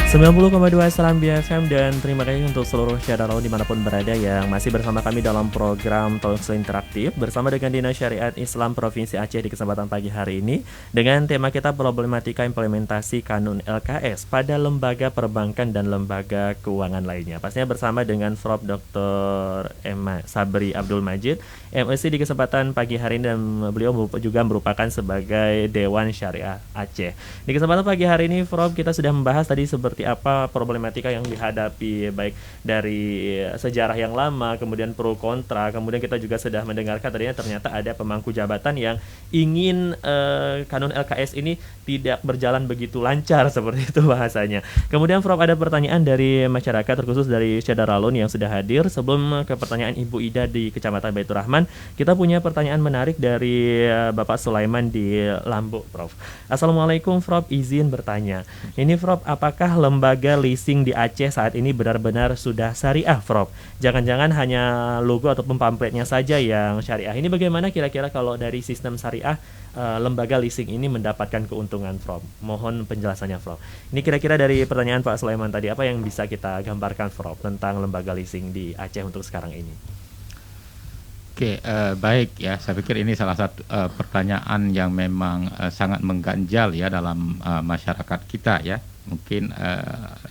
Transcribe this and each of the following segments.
90,2 Serambi FM dan terima kasih untuk seluruh syariah dimanapun berada yang masih bersama kami dalam program Talkshow Interaktif bersama dengan Dinas Syariat Islam Provinsi Aceh di kesempatan pagi hari ini dengan tema kita problematika implementasi kanun LKS pada lembaga perbankan dan lembaga keuangan lainnya. Pastinya bersama dengan Prof. Dr. Sabri Abdul Majid, MSc di kesempatan pagi hari ini dan beliau juga merupakan sebagai Dewan Syariah Aceh. Di kesempatan pagi hari ini Prof, kita sudah membahas tadi seperti apa problematika yang dihadapi baik dari sejarah yang lama, kemudian pro kontra, kemudian kita juga sudah mendengarkan tadinya ternyata ada pemangku jabatan yang ingin kanun LKS ini tidak berjalan begitu lancar seperti itu bahasanya. Kemudian Prof, ada pertanyaan dari masyarakat terkhusus dari Syadaralun yang sudah hadir. Sebelum ke pertanyaan Ibu Ida di Kecamatan Baitur Rahman, kita punya pertanyaan menarik dari Bapak Sulaiman di Lambo, Prof. Assalamualaikum Prof, izin bertanya. Ini Prof, apakah lembaga leasing di Aceh saat ini benar-benar sudah syariah, Prof? Jangan-jangan hanya logo ataupun pamfletnya saja yang syariah. Ini bagaimana kira-kira kalau dari sistem syariah lembaga leasing ini mendapatkan keuntungan, Prof? Mohon penjelasannya, Prof. Ini kira-kira dari pertanyaan Pak Sulaiman tadi, apa yang bisa kita gambarkan, Prof, tentang lembaga leasing di Aceh untuk sekarang ini? Oke, baik ya. Saya pikir ini salah satu pertanyaan yang memang sangat mengganjal ya dalam masyarakat kita ya. Mungkin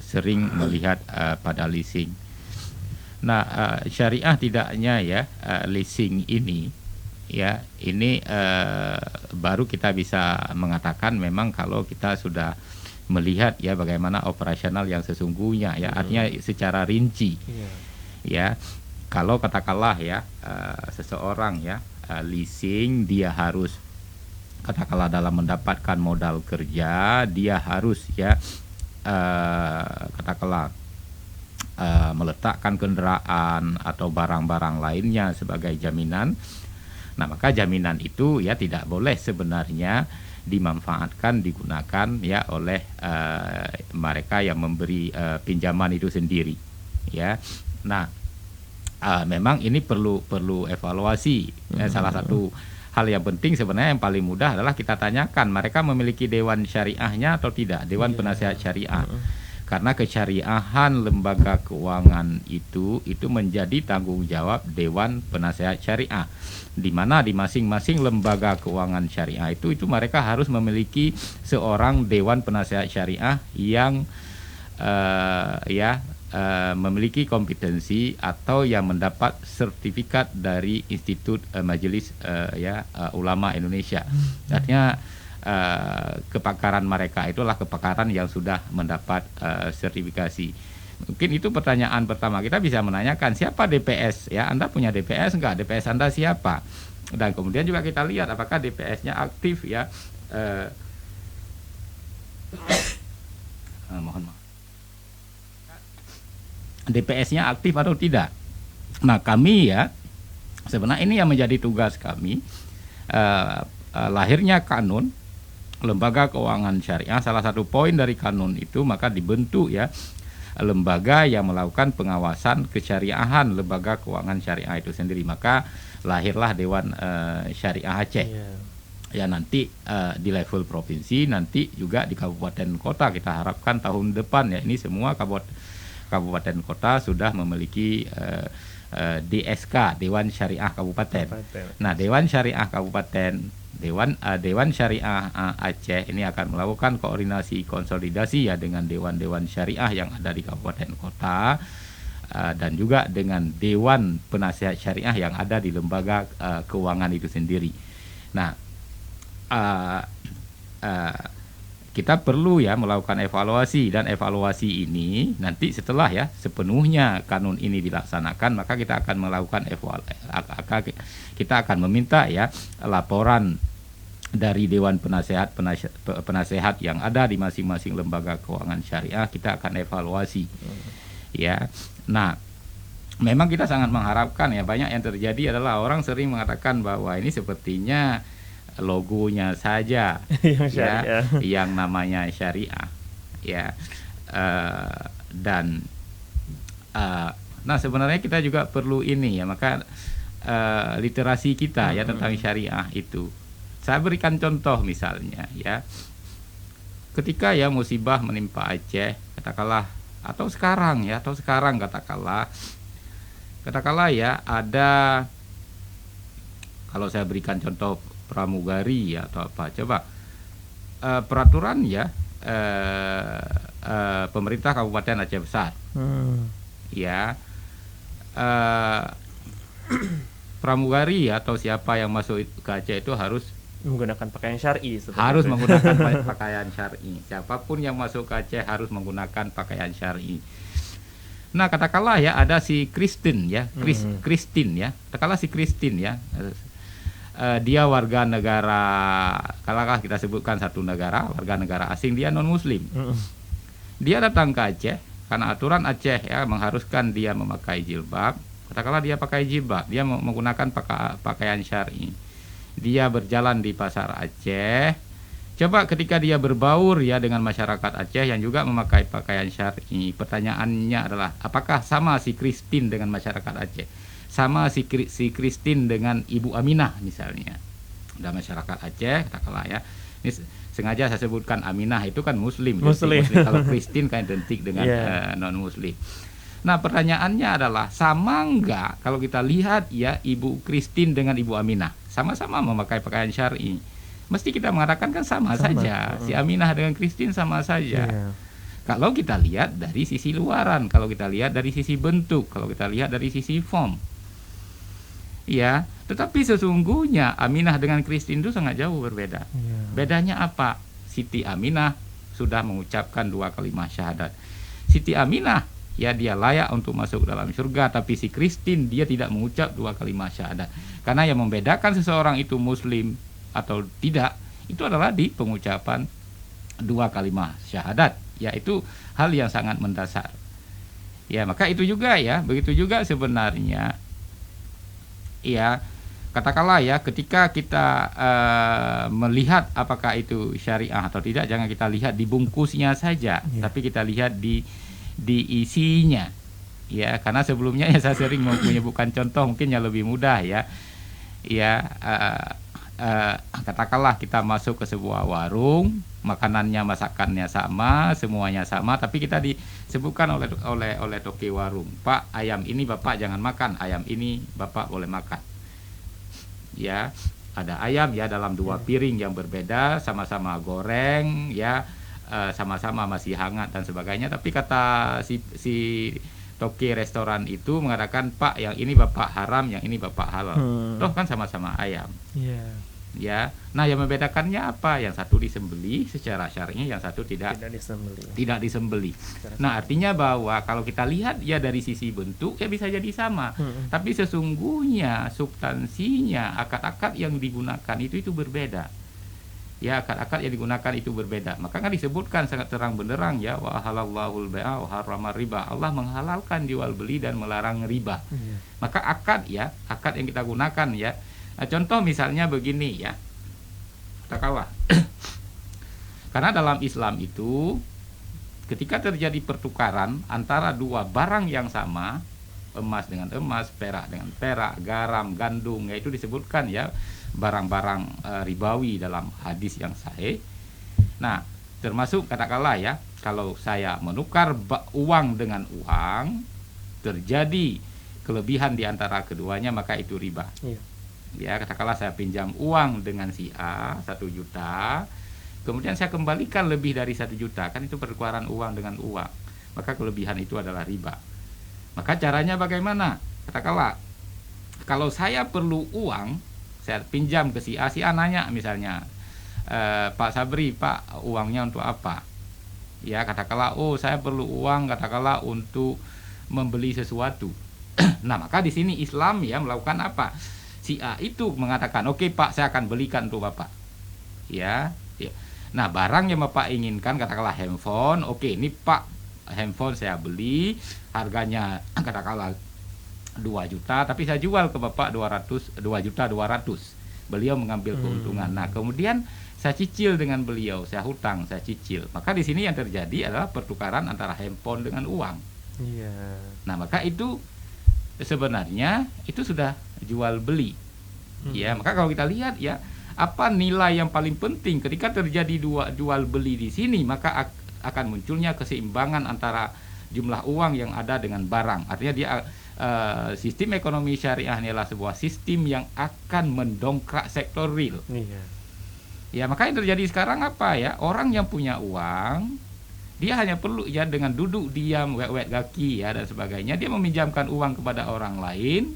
sering melihat pada leasing. Nah, syariah tidaknya ya leasing ini ya ini baru kita bisa mengatakan memang kalau kita sudah melihat ya bagaimana operasional yang sesungguhnya ya artinya secara rinci ya. Kalau katakanlah ya seseorang ya leasing, dia harus katakanlah dalam mendapatkan modal kerja dia harus ya katakanlah meletakkan kendaraan atau barang-barang lainnya sebagai jaminan. Nah, maka jaminan itu ya tidak boleh sebenarnya dimanfaatkan, digunakan ya oleh mereka yang memberi pinjaman itu sendiri ya. Nah, memang ini perlu evaluasi. Salah satu hal yang penting sebenarnya yang paling mudah adalah kita tanyakan mereka memiliki dewan syariahnya atau tidak, dewan penasehat syariah. Karena kesyariahan lembaga keuangan itu menjadi tanggung jawab dewan penasehat syariah. Di mana di masing-masing lembaga keuangan syariah itu mereka harus memiliki seorang dewan penasehat syariah yang memiliki kompetensi atau yang mendapat sertifikat dari Institut Majelis Ulama Indonesia. Artinya kepakaran mereka itulah kepakaran yang sudah mendapat sertifikasi. Mungkin itu pertanyaan pertama. Kita bisa menanyakan siapa DPS ya, Anda punya DPS enggak? DPS Anda siapa? Dan kemudian juga kita lihat apakah DPS-nya aktif ya. Mohon maaf. DPS-nya aktif atau tidak. Nah, kami ya sebenarnya ini yang menjadi tugas kami. Lahirnya kanun lembaga keuangan syariah, salah satu poin dari kanun itu maka dibentuk ya lembaga yang melakukan pengawasan kesyariahan lembaga keuangan syariah itu sendiri. Maka lahirlah Dewan Syariah Aceh. Ya nanti di level provinsi, nanti juga di kabupaten kota kita harapkan tahun depan ya ini semua kabupaten kota sudah memiliki DSK, Dewan Syariah Kabupaten. Nah, Dewan Syariah Kabupaten, Dewan Syariah Aceh ini akan melakukan koordinasi konsolidasi ya dengan dewan-dewan syariah yang ada di kabupaten kota dan juga dengan dewan penasehat syariah yang ada di lembaga keuangan itu sendiri. Nah, kita perlu ya melakukan evaluasi, dan evaluasi ini nanti setelah ya sepenuhnya kanun ini dilaksanakan maka kita akan melakukan evaluasi, kita akan meminta ya laporan dari dewan penasehat yang ada di masing-masing lembaga keuangan syariah. Kita akan evaluasi ya. Nah, memang kita sangat mengharapkan ya, banyak yang terjadi adalah orang sering mengatakan bahwa ini sepertinya logonya saja ya, yang namanya syariah ya, dan nah sebenarnya kita juga perlu ini ya, maka literasi kita ya tentang syariah itu. Saya berikan contoh misalnya ya, ketika ya musibah menimpa Aceh, katakanlah atau sekarang katakanlah ya ada, kalau saya berikan contoh pramugari ya atau apa, coba peraturan ya pemerintah Kabupaten Aceh Besar ya, pramugari atau siapa yang masuk ke Aceh itu harus menggunakan pakaian syar'i, menggunakan pakaian syar'i. Siapapun yang masuk ke Aceh harus menggunakan pakaian syar'i. Nah, katakanlah ya ada si Kristen ya, Kristin ya, katakanlah si Kristin ya, dia warga negara, kalau kita sebutkan satu negara, warga negara asing, dia non Muslim. Dia datang ke Aceh karena aturan Aceh ya mengharuskan dia memakai jilbab. Katakanlah dia pakai jilbab, dia menggunakan pakaian syar'i. Dia berjalan di pasar Aceh. Coba ketika dia berbaur ya dengan masyarakat Aceh yang juga memakai pakaian syar'i, pertanyaannya adalah apakah sama si Kristin dengan masyarakat Aceh? Sama si Kristin dengan Ibu Aminah misalnya. Dan masyarakat Aceh katakanlah ya. Ini sengaja saya sebutkan Aminah itu kan Muslim. Kalau Kristin kan identik dengan non Muslim. Nah, pertanyaannya adalah sama enggak kalau kita lihat ya Ibu Kristin dengan Ibu Aminah sama-sama memakai pakaian syar'i. Mesti kita mengatakan kan sama saja. Si Aminah dengan Kristin sama saja. Kalau kita lihat dari sisi luaran, kalau kita lihat dari sisi bentuk, kalau kita lihat dari sisi form. Ya, tetapi sesungguhnya Aminah dengan Kristin itu sangat jauh berbeda. Bedanya apa? Siti Aminah sudah mengucapkan 2 kalimat syahadat. Siti Aminah ya dia layak untuk masuk dalam surga, tapi si Kristin dia tidak mengucap 2 kalimat syahadat. Karena yang membedakan seseorang itu Muslim atau tidak itu adalah di pengucapan 2 kalimat syahadat. Ya, itu hal yang sangat mendasar. Ya, maka itu juga ya, begitu juga sebenarnya. Ya, katakanlah ya ketika kita melihat apakah itu syariah atau tidak, jangan kita lihat di bungkusnya saja, tapi kita lihat di isinya. Ya, karena sebelumnya ya saya sering menyebutkan contoh mungkin yang lebih mudah ya. Ya, katakanlah kita masuk ke sebuah warung, makanannya masakannya sama, semuanya sama, tapi kita disebutkan oleh toki warung, Pak, ayam ini Bapak jangan makan, ayam ini Bapak boleh makan. Ya, ada ayam ya dalam 2 piring yang berbeda, sama-sama goreng ya, sama-sama masih hangat dan sebagainya, tapi kata si toki restoran itu mengatakan, Pak, yang ini Bapak haram, yang ini Bapak halal. Toh kan sama-sama ayam. Ya, nah yang membedakannya apa? Yang satu disembelih secara syar'i, yang satu tidak disembelih. Nah, artinya bahwa kalau kita lihat ya dari sisi bentuk ya bisa jadi sama, tapi sesungguhnya substansinya, akad-akad yang digunakan itu berbeda. Ya, akad-akad yang digunakan itu berbeda. Maka kan disebutkan sangat terang benderang ya, wa halallahul bai'a wa harrama riba. Allah menghalalkan jual beli dan melarang riba. Maka akad yang kita gunakan ya. Nah, contoh misalnya begini ya, katakanlah, karena dalam Islam itu ketika terjadi pertukaran antara 2 barang yang sama, emas dengan emas, perak dengan perak, garam, gandum, ya itu disebutkan ya barang-barang ribawi dalam hadis yang sahih. Nah, termasuk katakanlah ya, kalau saya menukar uang dengan uang, terjadi kelebihan di antara keduanya, maka itu riba. Ya, katakanlah saya pinjam uang dengan si A 1 juta, kemudian saya kembalikan lebih dari 1 juta, kan itu pertukaran uang dengan uang, maka kelebihan itu adalah riba. Maka caranya bagaimana? Katakanlah kalau saya perlu uang, saya pinjam ke si A nanya misalnya, Pak Sabri, Pak, uangnya untuk apa? Ya, katakanlah, oh saya perlu uang, katakanlah untuk membeli sesuatu. Nah, maka di sini Islam ya melakukan apa? Si A itu mengatakan, oke Pak, saya akan belikan untuk Bapak. Ya. Nah, barang yang Bapak inginkan, katakanlah handphone, oke ini Pak, handphone saya beli, harganya katakanlah 2 juta, tapi saya jual ke Bapak 2 juta 200. Beliau mengambil keuntungan. Nah, kemudian saya cicil dengan beliau, saya hutang, saya cicil. Maka di sini yang terjadi adalah pertukaran antara handphone dengan uang. Nah, maka itu sebenarnya itu sudah jual beli. Ya, maka kalau kita lihat ya, apa nilai yang paling penting ketika terjadi jual beli di sini, maka akan munculnya keseimbangan antara jumlah uang yang ada dengan barang. Artinya dia sistem ekonomi syariah ini adalah sebuah sistem yang akan mendongkrak sektor real. Iya. Ya, maka yang terjadi sekarang apa ya? Orang yang punya uang, dia hanya perlu ya dengan duduk diam, wet-wet kaki ya dan sebagainya, dia meminjamkan uang kepada orang lain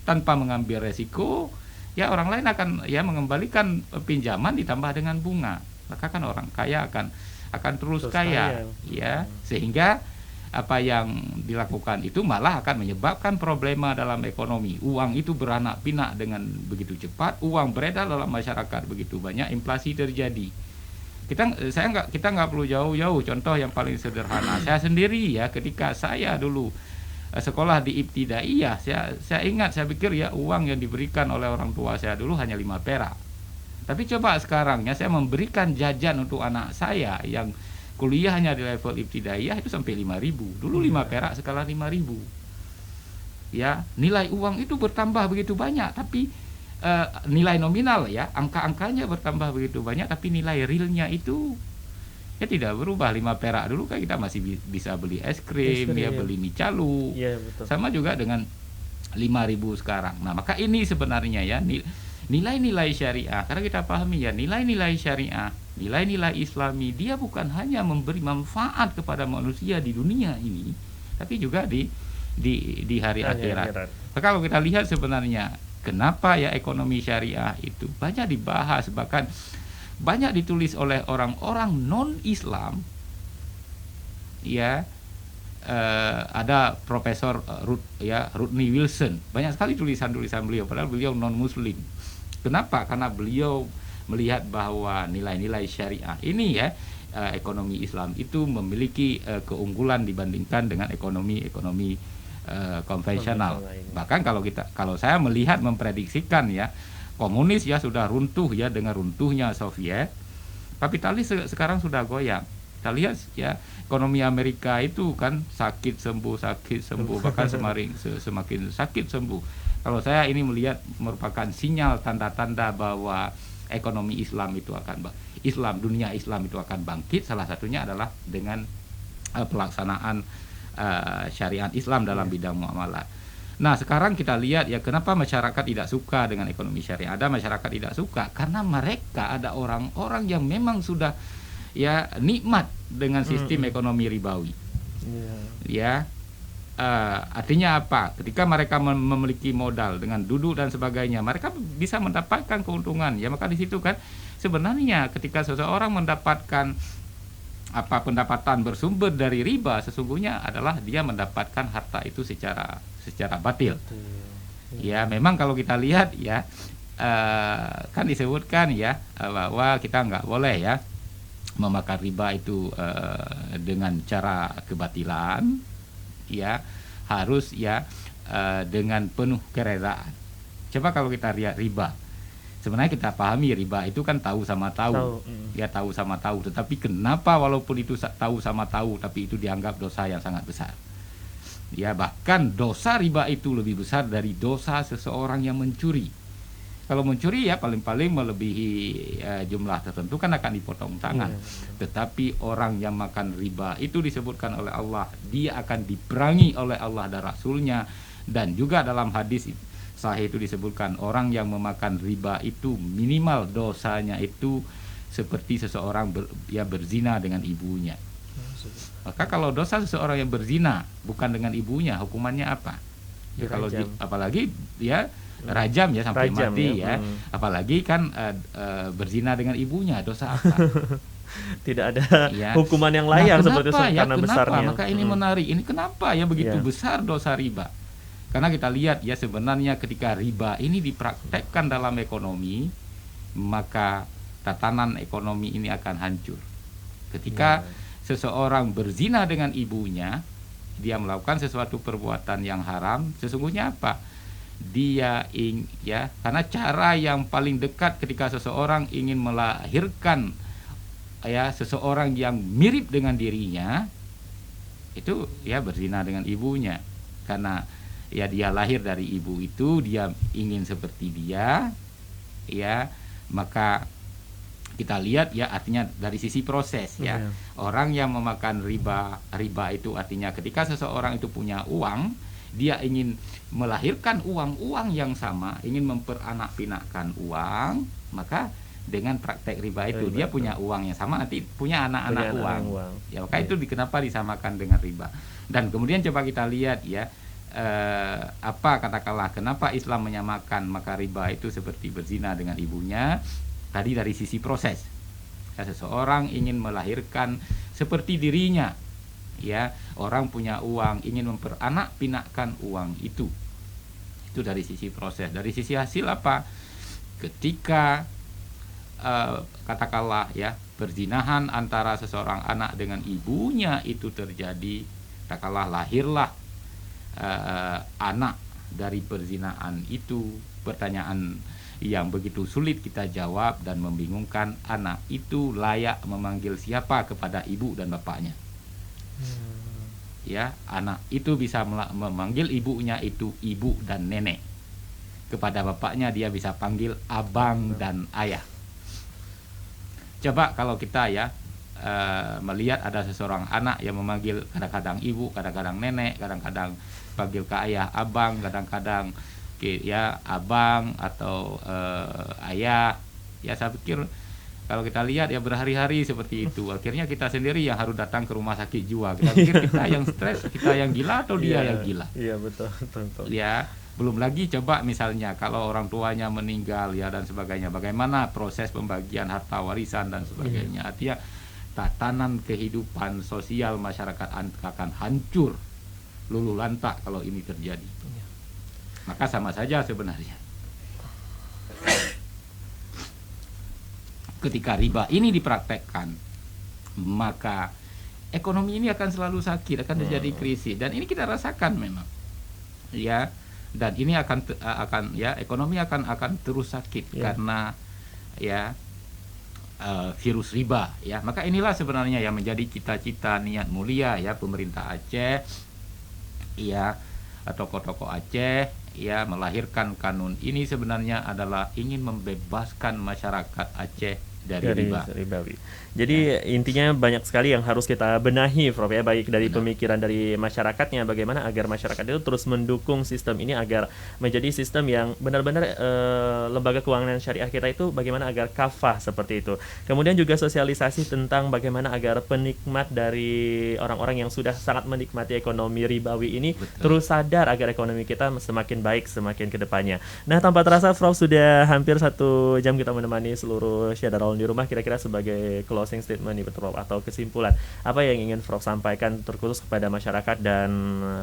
tanpa mengambil resiko. Ya, orang lain akan ya mengembalikan pinjaman ditambah dengan bunga. Maka kan orang kaya akan terus kaya. Ya, sehingga apa yang dilakukan itu malah akan menyebabkan problema dalam ekonomi. Uang itu beranak pinak dengan begitu cepat, uang beredar dalam masyarakat begitu banyak, inflasi terjadi. Kita nggak perlu jauh-jauh. Contoh yang paling sederhana, saya sendiri ya, ketika saya dulu sekolah di ibtidaiyah, saya ingat, saya pikir ya uang yang diberikan oleh orang tua saya dulu hanya 5 perak. Tapi coba sekarang ya, saya memberikan jajan untuk anak saya yang kuliahnya di level ibtidaiyah itu sampai 5.000. Dulu 5 perak, sekarang 5.000. Ya, nilai uang itu bertambah begitu banyak, tapi nilai nominal ya, angka-angkanya bertambah begitu banyak, tapi nilai realnya itu ya tidak berubah. 5 perak dulu kan kita masih bisa beli es krim, ya beli mie calu. Ya, betul. Sama juga dengan 5.000 sekarang. Nah, maka ini sebenarnya ya nilai-nilai syariah, karena kita pahami ya, nilai-nilai syariah, nilai-nilai islami, dia bukan hanya memberi manfaat kepada manusia di dunia ini, tapi juga di hari akhirat. Nah, kalau kita lihat sebenarnya kenapa ya ekonomi syariah itu banyak dibahas, bahkan banyak ditulis oleh orang-orang non-Islam ya. Ada Profesor Rodney Wilson, banyak sekali tulisan-tulisan beliau, padahal beliau non-Muslim. Kenapa? Karena beliau melihat bahwa nilai-nilai syariah ini ya, ekonomi Islam itu memiliki keunggulan dibandingkan dengan ekonomi konvensional. Bahkan kalau saya melihat, memprediksikan ya, komunis ya sudah runtuh ya dengan runtuhnya Soviet, kapitalis sekarang sudah goyang. Kita lihat ya, ekonomi Amerika itu kan sakit sembuh, bahkan semakin sakit sembuh. Kalau saya ini melihat merupakan sinyal, tanda-tanda bahwa ekonomi Islam itu dunia Islam itu akan bangkit. Salah satunya adalah dengan pelaksanaan syariat Islam dalam bidang muamalah. Nah, sekarang kita lihat ya, kenapa masyarakat tidak suka dengan ekonomi syariah. Ada masyarakat tidak suka karena mereka ada orang-orang yang memang sudah ya nikmat dengan sistem ekonomi ribawi. Ya, artinya apa? Ketika mereka memiliki modal dengan duduk dan sebagainya, mereka bisa mendapatkan keuntungan. Ya, maka di situ kan sebenarnya ketika seseorang mendapatkan pendapatan bersumber dari riba, sesungguhnya adalah dia mendapatkan harta itu secara batil. Ya, memang kalau kita lihat ya, kan disebutkan ya bahwa kita nggak boleh ya memakan riba itu dengan cara kebatilan, ya harus ya dengan penuh keredaan. Coba kalau kita lihat riba, sebenarnya kita pahami riba itu kan tahu sama tahu. Ya, tahu sama tahu. Tetapi kenapa walaupun itu tahu sama tahu, tapi itu dianggap dosa yang sangat besar? Ya, bahkan dosa riba itu lebih besar dari dosa seseorang yang mencuri. Kalau mencuri ya paling-paling melebihi jumlah tertentu kan akan dipotong tangan. Tetapi orang yang makan riba itu disebutkan oleh Allah, dia akan diperangi oleh Allah dan Rasulnya. Dan juga dalam hadis sahih itu disebutkan, orang yang memakan riba itu minimal dosanya itu seperti seseorang berzina dengan ibunya. Maka kalau dosa seseorang yang berzina bukan dengan ibunya, hukumannya apa? Ya, kalau apalagi dia rajam ya sampai mati ya. Apalagi kan berzina dengan ibunya, dosa apa? Tidak ada hukuman yang layak seperti itu karena besarnya. Maka ini menarik. Ini kenapa ya begitu besar dosa riba? Karena kita lihat ya, sebenarnya ketika riba ini dipraktekkan dalam ekonomi, maka tatanan ekonomi ini akan hancur. Ketika seseorang berzina dengan ibunya, dia melakukan sesuatu perbuatan yang haram, sesungguhnya apa? Dia karena cara yang paling dekat ketika seseorang ingin melahirkan ya seseorang yang mirip dengan dirinya, itu ya berzina dengan ibunya. Karena ya dia lahir dari ibu itu, dia ingin seperti dia, ya maka kita lihat ya, artinya dari sisi proses ya. Iya. Orang yang memakan riba itu artinya ketika seseorang itu punya uang, dia ingin melahirkan uang yang sama, ingin memperanak-pinakkan uang, maka dengan praktek riba itu dia punya uang yang sama, nanti punya anak-anak uang. Ya, maka itu kenapa disamakan dengan riba. Dan kemudian coba kita lihat ya, apa katakanlah kenapa Islam menyamakan maka riba itu seperti berzina dengan ibunya. Tadi dari sisi proses ya, seseorang ingin melahirkan seperti dirinya ya, orang punya uang ingin memperanak-pinakkan uang itu dari sisi proses. Dari sisi hasil apa, ketika katakanlah ya, perzinahan antara seseorang anak dengan ibunya itu terjadi, katakanlah lahirlah anak dari perzinahan itu, pertanyaan yang begitu sulit kita jawab dan membingungkan, anak itu layak memanggil siapa kepada ibu dan bapaknya? Ya, anak itu bisa memanggil ibunya itu ibu dan nenek. Kepada bapaknya dia bisa panggil abang dan ayah. Coba kalau kita ya melihat ada seseorang anak yang memanggil kadang-kadang ibu, kadang-kadang nenek, kadang-kadang panggil ke ayah abang, kadang-kadang ya abang atau ayah, ya saya pikir kalau kita lihat ya berhari-hari seperti itu, akhirnya kita sendiri yang harus datang ke rumah sakit jiwa. Kita pikir kita yang stres, kita yang gila atau dia yang gila? Iya betul. Ya, belum lagi coba misalnya kalau orang tuanya meninggal ya dan sebagainya, bagaimana proses pembagian harta warisan dan sebagainya. Artinya tatanan kehidupan sosial masyarakat akan hancur luluh lantak kalau ini terjadi. Maka sama saja sebenarnya. Ketika riba ini dipraktekkan, maka ekonomi ini akan selalu sakit, akan terjadi krisis, dan ini kita rasakan memang. Ya, dan ini akan ya, ekonomi akan terus sakit karena ya virus riba ya. Maka inilah sebenarnya yang menjadi cita-cita niat mulia ya pemerintah Aceh ya, tokoh-tokoh Aceh ya, melahirkan kanun ini sebenarnya adalah ingin membebaskan masyarakat Aceh dari ribawi. Jadi intinya banyak sekali yang harus kita benahi, Prof ya, baik dari pemikiran dari masyarakatnya, bagaimana agar masyarakat itu terus mendukung sistem ini agar menjadi sistem yang benar-benar lembaga keuangan syariah kita itu bagaimana agar kafah seperti itu. Kemudian juga sosialisasi tentang bagaimana agar penikmat dari orang-orang yang sudah sangat menikmati ekonomi ribawi ini terus sadar agar ekonomi kita semakin baik semakin ke depannya. Nah, tanpa terasa Prof sudah hampir 1 jam kita menemani seluruh Syadarul di rumah. Kira-kira sebagai closing statement nih Prof, atau kesimpulan, apa yang ingin Prof sampaikan terkhusus kepada masyarakat dan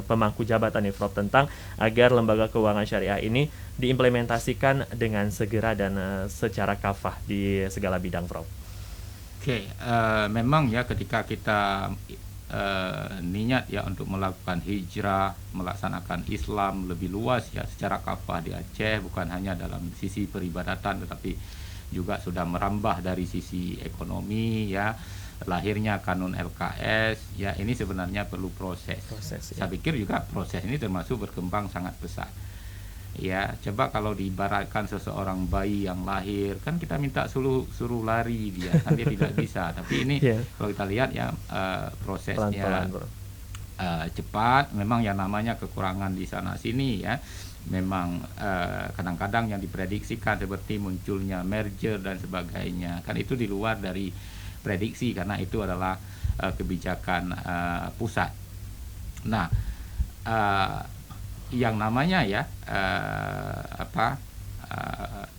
pemangku jabatan nih Prof tentang agar lembaga keuangan syariah ini diimplementasikan dengan segera dan secara kafah di segala bidang, Prof? Oke, memang ya ketika kita niat ya untuk melakukan hijrah, melaksanakan Islam lebih luas ya secara kafah di Aceh, bukan hanya dalam sisi peribadatan tetapi juga sudah merambah dari sisi ekonomi ya, lahirnya kanun LKS ya, ini sebenarnya perlu proses ya. Saya pikir juga proses ini termasuk berkembang sangat pesat ya. Coba kalau diibaratkan seseorang bayi yang lahir, kan kita minta suruh lari dia, kan dia tidak bisa. Tapi ini kalau kita lihat ya prosesnya cepat. Memang yang namanya kekurangan di sana sini ya, memang kadang-kadang yang diprediksikan seperti munculnya merger dan sebagainya, kan itu di luar dari prediksi karena itu adalah kebijakan pusat. Nah, yang namanya ya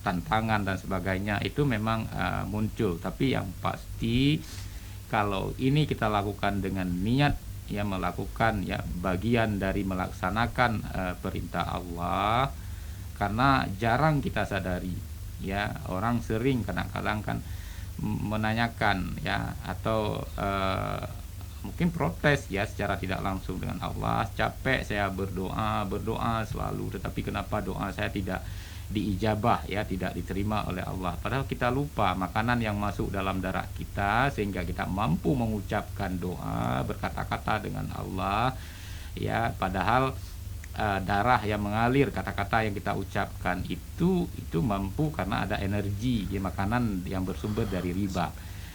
tantangan dan sebagainya itu memang muncul, tapi yang pasti kalau ini kita lakukan dengan niat ya, melakukan ya bagian dari melaksanakan perintah Allah, karena jarang kita sadari ya, orang sering kadang-kadang kan menanyakan ya atau mungkin protes ya secara tidak langsung dengan Allah, capek saya berdoa selalu, tetapi kenapa doa saya tidak diijabah ya, tidak diterima oleh Allah. Padahal kita lupa makanan yang masuk dalam darah kita sehingga kita mampu mengucapkan doa, berkata-kata dengan Allah ya, padahal darah yang mengalir, kata-kata yang kita ucapkan itu mampu karena ada energi ya, makanan yang bersumber dari riba.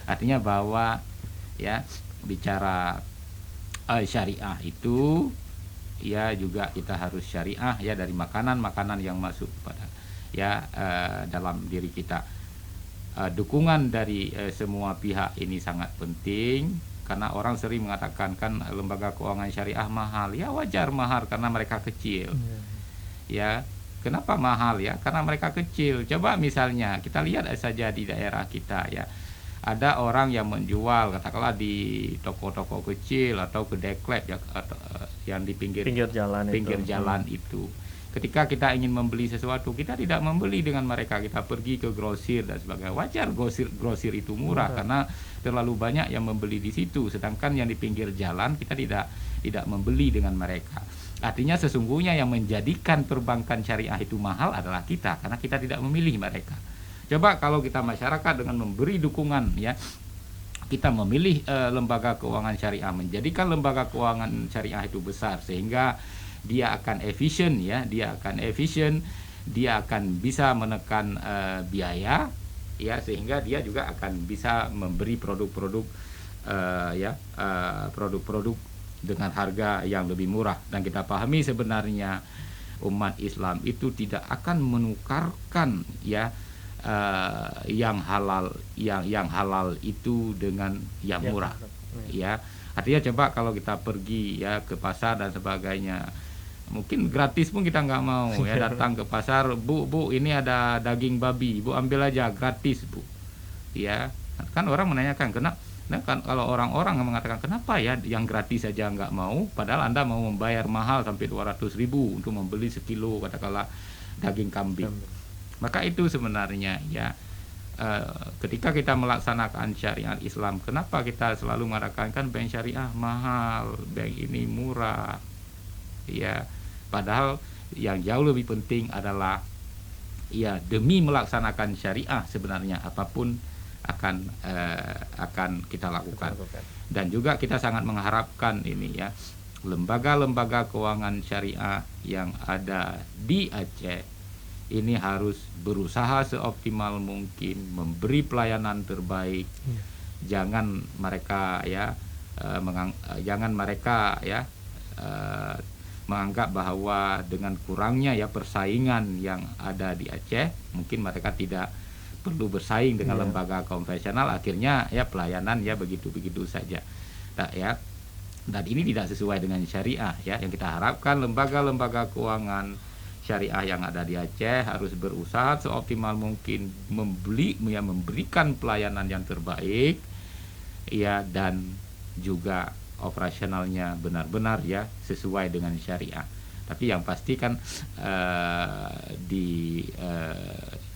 Artinya bahwa ya bicara syariah itu ya juga kita harus syariah ya dari makanan-makanan yang masuk pada ya dalam diri kita. Dukungan dari semua pihak ini sangat penting. Karena orang sering mengatakan kan lembaga keuangan syariah mahal. Ya wajar mahal karena mereka kecil. Ya, kenapa mahal ya? Karena mereka kecil. Coba misalnya kita lihat saja di daerah kita ya. Ada orang yang menjual katakanlah di toko-toko kecil atau kedai klep ya, atau yang di pinggir jalan itu. Ketika kita ingin membeli sesuatu, kita tidak membeli dengan mereka, kita pergi ke grosir dan sebagainya. Wajar grosir itu murah karena terlalu banyak yang membeli di situ, sedangkan yang di pinggir jalan kita tidak membeli dengan mereka. Artinya sesungguhnya yang menjadikan perbankan syariah itu mahal adalah kita, karena kita tidak memilih mereka. Coba kalau kita masyarakat dengan memberi dukungan ya, kita memilih lembaga keuangan syariah, menjadikan lembaga keuangan syariah itu besar sehingga dia akan efisien ya, dia akan bisa menekan biaya ya, sehingga dia juga akan bisa memberi produk-produk produk-produk dengan harga yang lebih murah. Dan kita pahami sebenarnya umat Islam itu tidak akan menukarkan ya yang halal itu dengan yang murah ya. Artinya coba kalau kita pergi ya ke pasar dan sebagainya, mungkin gratis pun kita nggak mau ya, datang ke pasar, bu ini ada daging babi, bu ambil aja gratis bu ya. Kan orang menanyakan kenapa, nah kan kalau orang-orang mengatakan kenapa ya yang gratis saja nggak mau, padahal Anda mau membayar mahal sampai 200.000 untuk membeli sekilo katakanlah daging kambing. Maka itu sebenarnya ya ketika kita melaksanakan syariat Islam, kenapa kita selalu mengatakan kan bank syariah mahal, bank ini murah ya, padahal yang jauh lebih penting adalah ya demi melaksanakan syariah sebenarnya apapun akan kita lakukan. Dan juga kita sangat mengharapkan ini ya, lembaga-lembaga keuangan syariah yang ada di Aceh ini harus berusaha seoptimal mungkin memberi pelayanan terbaik. Jangan mereka menganggap bahwa dengan kurangnya ya persaingan yang ada di Aceh, mungkin mereka tidak perlu bersaing dengan lembaga konvensional, akhirnya ya pelayanan ya begitu-begitu saja. Nah, ya. Dan ini tidak sesuai dengan syariah ya. Yang kita harapkan lembaga-lembaga keuangan syariah yang ada di Aceh harus berusaha seoptimal mungkin memberikan pelayanan yang terbaik ya, dan juga operasionalnya benar-benar ya sesuai dengan syariah. Tapi yang pasti kan di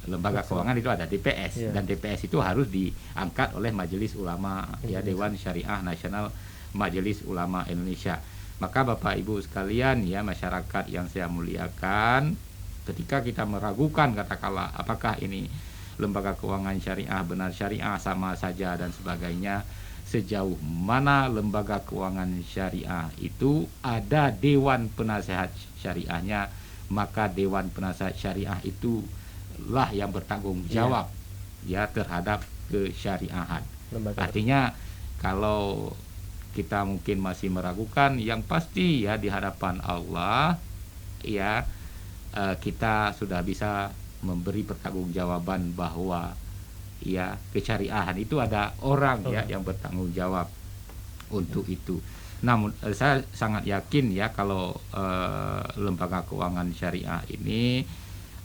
lembaga keuangan itu ada DPS dan DPS itu harus diangkat oleh Majelis Ulama ya, Dewan Syariah Nasional Majelis Ulama Indonesia. Maka Bapak Ibu sekalian ya, masyarakat yang saya muliakan, ketika kita meragukan katakanlah apakah ini lembaga keuangan syariah benar syariah sama saja dan sebagainya, sejauh mana lembaga keuangan syariah itu ada dewan penasehat syariahnya, maka dewan penasehat syariah itulah yang bertanggung jawab ya terhadap kesyariahan. Artinya kalau kita mungkin masih meragukan, yang pasti ya di hadapan Allah ya kita sudah bisa memberi pertanggungjawaban bahwa ya kesyariahan itu ada orang ya yang bertanggung jawab untuk itu. Namun saya sangat yakin ya kalau lembaga keuangan syariah ini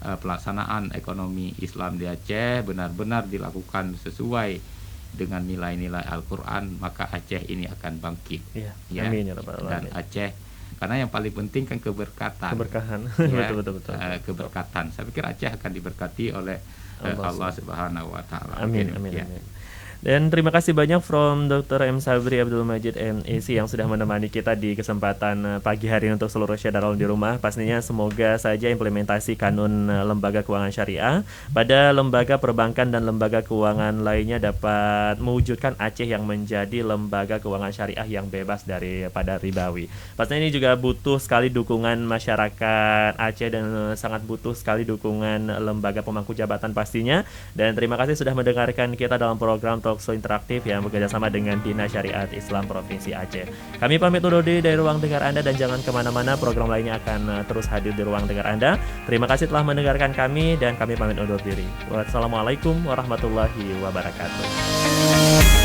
pelaksanaan ekonomi Islam di Aceh benar-benar dilakukan sesuai dengan nilai-nilai Al-Quran, maka Aceh ini akan bangkit ya. Amin ya Rabbal Alamin. Dan Aceh, karena yang paling penting kan keberkahan ya, betul. Keberkatan. Saya pikir Aceh akan diberkati oleh Allah Subhanahu wa taala. Amin. Dan terima kasih banyak from Dr. M. Sabri Abdul Majid MEC yang sudah menemani kita di kesempatan pagi hari ini untuk seluruh Syahdarul di rumah. Pastinya semoga saja implementasi kanun lembaga keuangan syariah pada lembaga perbankan dan lembaga keuangan lainnya dapat mewujudkan Aceh yang menjadi lembaga keuangan syariah yang bebas daripada ribawi. Pastinya ini juga butuh sekali dukungan masyarakat Aceh dan sangat butuh sekali dukungan lembaga pemangku jabatan pastinya. Dan terima kasih sudah mendengarkan kita dalam program Talkshow Interaktif yang bekerjasama dengan Dinas Syariat Islam Provinsi Aceh. Kami pamit undur diri dari ruang dengar Anda dan jangan kemana-mana, program lainnya akan terus hadir di ruang dengar Anda. Terima kasih telah mendengarkan kami dan kami pamit undur diri. Wassalamualaikum warahmatullahi wabarakatuh.